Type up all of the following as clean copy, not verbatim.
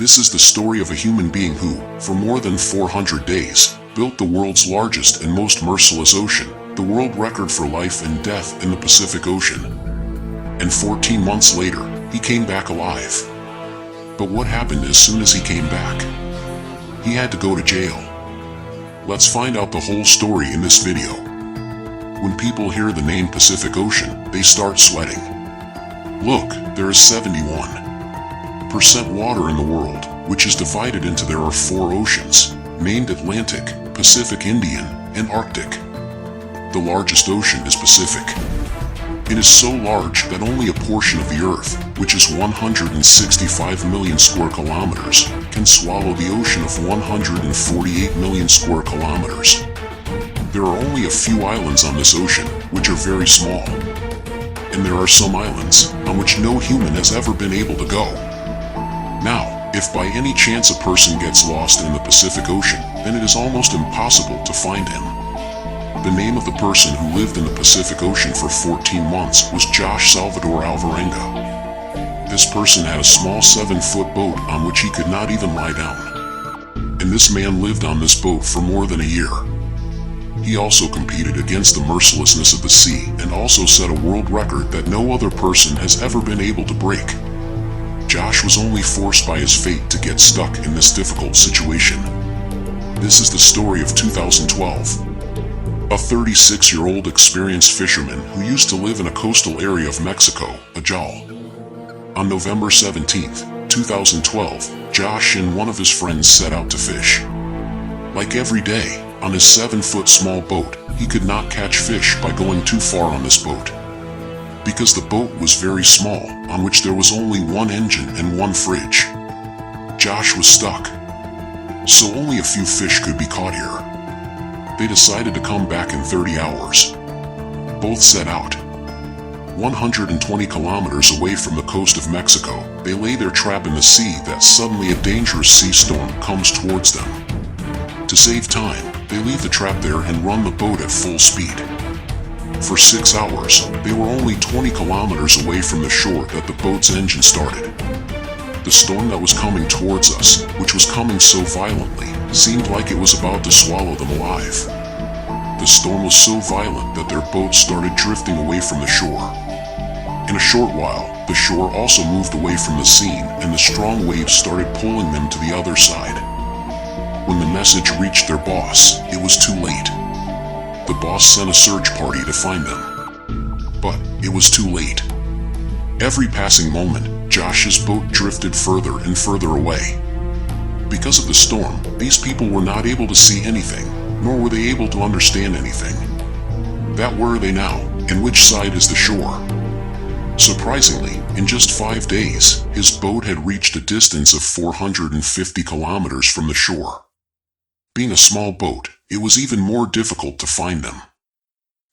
This is the story of a human being who, for more than 400 days, built the world's largest and most merciless ocean, the world record for life and death in the Pacific Ocean. And 14 months later, he came back alive. But what happened as soon as he came back? He had to go to jail. Let's find out the whole story in this video. When people hear the name Pacific Ocean, they start sweating. Look, there is 71% water in the world, which is divided into there are 4 oceans, named Atlantic, Pacific Indian, and Arctic. The largest ocean is Pacific. It is so large that only a portion of the Earth, which is 165 million square kilometers, can swallow the ocean of 148 million square kilometers. There are only a few islands on this ocean, which are very small. And there are some islands on which no human has ever been able to go. Now, if by any chance a person gets lost in the Pacific Ocean, then it is almost impossible to find him. The name of the person who lived in the Pacific Ocean for 14 months was Josh Salvador Alvarenga. This person had a small 7-foot boat on which he could not even lie down. And this man lived on this boat for more than a year. He also competed against the mercilessness of the sea and also set a world record that no other person has ever been able to break. Josh was only forced by his fate to get stuck in this difficult situation. This is the story of 2012. A 36-year-old experienced fisherman who used to live in a coastal area of Mexico, Ajal. On November 17, 2012, Josh and one of his friends set out to fish. Like every day, on his 7-foot small boat, he could not catch fish by going too far on this boat. Because the boat was very small, on which there was only one engine and one fridge. Josh was stuck. So only a few fish could be caught here. They decided to come back in 30 hours. Both set out. 120 kilometers away from the coast of Mexico, they lay their trap in the sea that suddenly a dangerous sea storm comes towards them. To save time, they leave the trap there and run the boat at full speed. For 6 hours, they were only 20 kilometers away from the shore that the boat's engine started. The storm that was coming towards us, which was coming so violently, seemed like it was about to swallow them alive. The storm was so violent that their boat started drifting away from the shore. In a short while, the shore also moved away from the scene and the strong waves started pulling them to the other side. When the message reached their boss, it was too late. The boss sent a search party to find them. But it was too late. Every passing moment, Josh's boat drifted further and further away. Because of the storm, these people were not able to see anything, nor were they able to understand anything. That where are they now, and which side is the shore? Surprisingly, in just 5 days, his boat had reached a distance of 450 kilometers from the shore. Being a small boat, it was even more difficult to find them.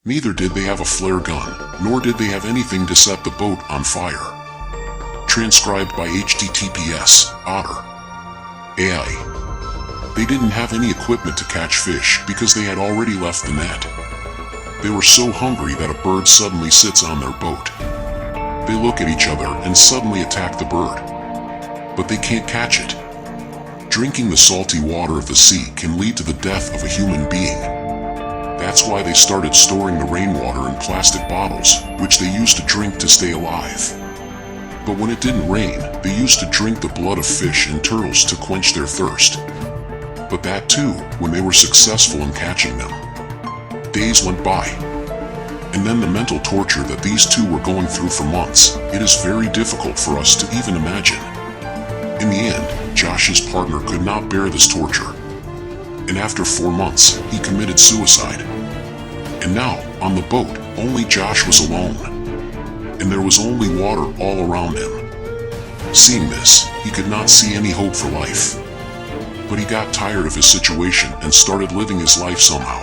Neither did they have a flare gun, nor did they have anything to set the boat on fire. Transcribed by HTTPS, Otter. AI. They didn't have any equipment to catch fish because they had already left the net. They were so hungry that a bird suddenly sits on their boat. They look at each other and suddenly attack the bird. But they can't catch it. Drinking the salty water of the sea can lead to the death of a human being. That's why they started storing the rainwater in plastic bottles, which they used to drink to stay alive. But when it didn't rain, they used to drink the blood of fish and turtles to quench their thirst. But that too, when they were successful in catching them. Days went by. And then the mental torture that these two were going through for months, it is very difficult for us to even imagine. In the end, Josh's partner could not bear this torture. And after 4 months, he committed suicide. And now, on the boat, only Josh was alone. And there was only water all around him. Seeing this, he could not see any hope for life. But he got tired of his situation and started living his life somehow.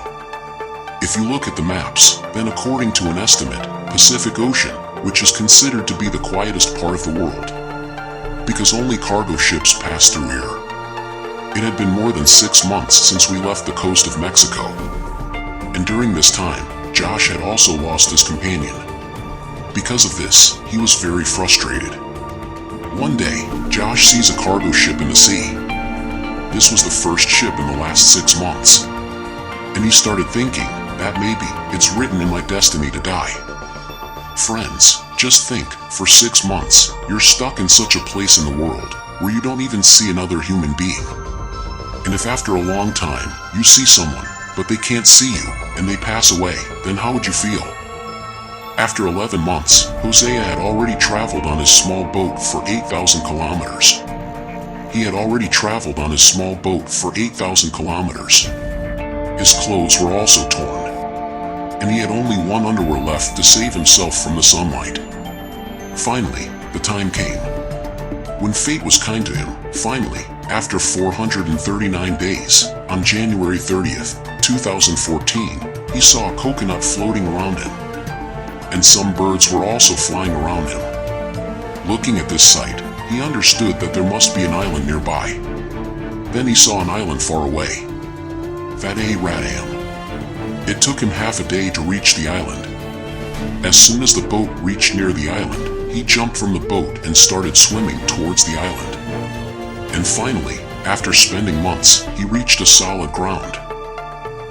If you look at the maps, then according to an estimate, Pacific Ocean, which is considered to be the quietest part of the world, because only cargo ships pass through here. It had been more than 6 months since we left the coast of Mexico. And during this time, Josh had also lost his companion. Because of this, he was very frustrated. One day, Josh sees a cargo ship in the sea. This was the first ship in the last 6 months. And he started thinking that maybe it's written in my destiny to die. Friends, just think, for 6 months, you're stuck in such a place in the world where you don't even see another human being. And if after a long time, you see someone, but they can't see you, and they pass away, then how would you feel? After 11 months, Hosea had already traveled on his small boat for 8,000 kilometers. He had already traveled on his small boat for 8,000 kilometers. His clothes were also torn, and he had only one underwear left to save himself from the sunlight. Finally, the time came. When fate was kind to him, finally, after 439 days, on January 30th, 2014, he saw a coconut floating around him. And some birds were also flying around him. Looking at this sight, he understood that there must be an island nearby. Then he saw an island far away. Radam. It took him half a day to reach the island. As soon as the boat reached near the island, he jumped from the boat and started swimming towards the island. And finally, after spending months, he reached a solid ground.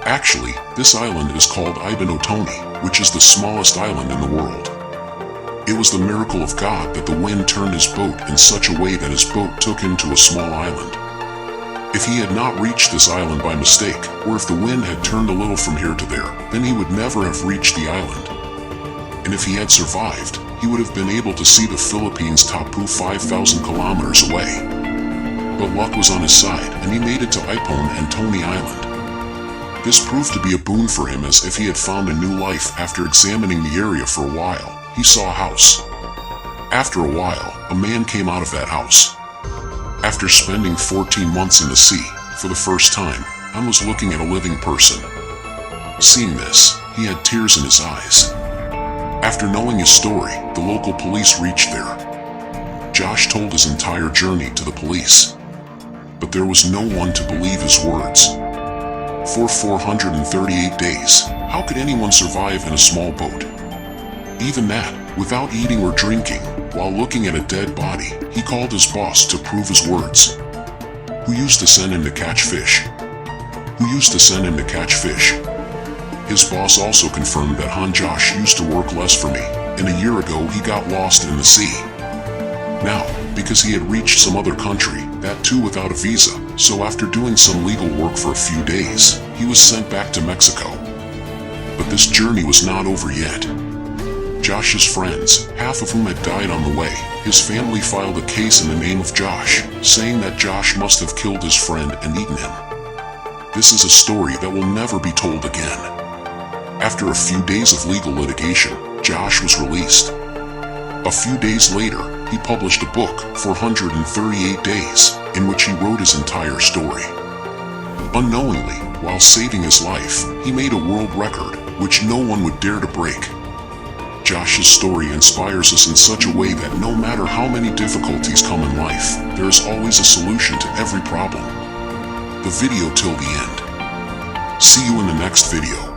Actually, this island is called Ibanotoni, which is the smallest island in the world. It was the miracle of God that the wind turned his boat in such a way that his boat took him to a small island. If he had not reached this island by mistake, or if the wind had turned a little from here to there, then he would never have reached the island. And if he had survived, he would have been able to see the Philippines Tapu 5,000 kilometers away. But luck was on his side, and he made it to Ipon and Tony Island. This proved to be a boon for him, as if he had found a new life. After examining the area for a while, he saw a house. After a while, a man came out of that house. After spending 14 months in the sea, for the first time, Han was looking at a living person. Seeing this, he had tears in his eyes. After knowing his story, the local police reached there. Josh told his entire journey to the police. But there was no one to believe his words. For 438 days, how could anyone survive in a small boat? Even that, without eating or drinking, while looking at a dead body, he called his boss to prove his words. Who used to send him to catch fish? Who used to send him to catch fish? His boss also confirmed that Han Josh used to work less for me, and a year ago he got lost in the sea. Now, because he had reached some other country, that too without a visa, so after doing some legal work for a few days, he was sent back to Mexico. But this journey was not over yet. Josh's friends, half of whom had died on the way, his family filed a case in the name of Josh, saying that Josh must have killed his friend and eaten him. This is a story that will never be told again. After a few days of legal litigation, Josh was released. A few days later, he published a book, 438 Days, in which he wrote his entire story. Unknowingly, while saving his life, he made a world record, which no one would dare to break. Josh's story inspires us in such a way that no matter how many difficulties come in life, there is always a solution to every problem. The video till the end. See you in the next video.